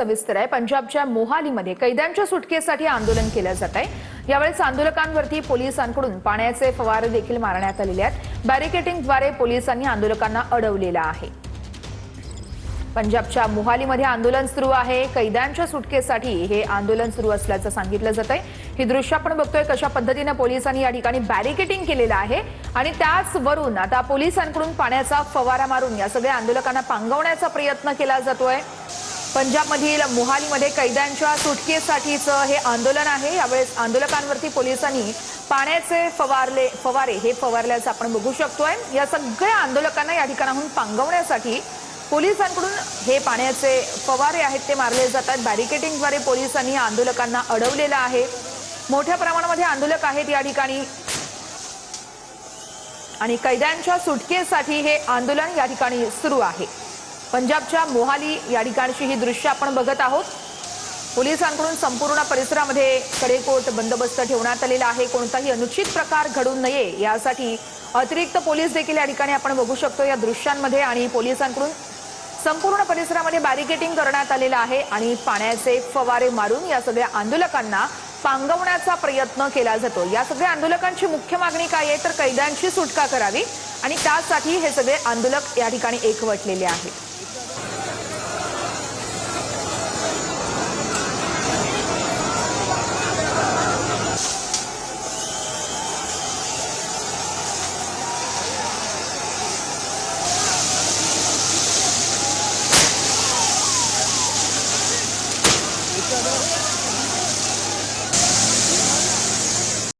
सविस्तर आहे। पंजाबच्या मोहालीमध्ये कैद्यांच्या सुटकेसाठी आंदोलन केलं जात आहे। यावेळेस आंदोलकांवरती पोलिसांकडून पाण्याचे फवारे देखील मारण्यात आलेले आहेत। बॅरिकेडिंगद्वारे पोलिसांनी आंदोलकांना अडवलेलं आहे। पंजाबच्या मोहालीमध्ये आंदोलन सुरू आहे। कैद्यांच्या सुटकेसाठी हे आंदोलन सुरू असल्याचं सांगितलं जात आहे। ही दृश्य आपण बघतोय कशा पद्धतीने पोलिसांनी या ठिकाणी बॅरिकेडिंग केलेलं आहे आणि त्याचवरून आता पोलिसांकडून पाण्याचा फवारा मारून या सगळ्या आंदोलकांना पांगवण्याचा प्रयत्न केला जातोय। पंजाबमधील मोहालीमध्ये कैद्यांच्या सुटकेसाठीचं हे आंदोलन आहे। यावेळेस आंदोलकांवरती पोलिसांनी पाण्याचे फवारे हे फवारल्याचं आपण बघू शकतोय। या सगळ्या आंदोलकांना या ठिकाणाहून पांगवण्यासाठी पोलिसांकडून हे पाण्याचे फवारे आहेत ते मारले जातात। बॅरिकेडिंगद्वारे पोलिसांनी आंदोलकांना अडवलेलं आहे। मोठ्या प्रमाणामध्ये आंदोलक आहेत या ठिकाणी आणि कैद्यांच्या सुटकेसाठी हे आंदोलन या ठिकाणी सुरू आहे। पंजाबच्या मोहाली या ठिकाणची ही दृश्य आपण बघत आहोत। पोलिसांकडून संपूर्ण परिसरामध्ये कडेकोट बंदोबस्त ठेवण्यात आलेला आहे। कोणताही अनुचित प्रकार घडू नये यासाठी अतिरिक्त पोलीस देखील या ठिकाणी आपण बघू शकतो या दृश्यांमध्ये आणि पोलिसांकडून संपूर्ण परिसरामध्ये बॅरिकेडिंग करण्यात आलेलं आहे आणि पाण्याचे फवारे मारून या सगळ्या आंदोलकांना पांगवण्याचा प्रयत्न केला जातो। या सगळ्या आंदोलकांची मुख्य मागणी काय आहे तर कैद्यांची सुटका करावी आणि त्यासाठी हे सगळे आंदोलक या ठिकाणी एकवटलेले आहेत।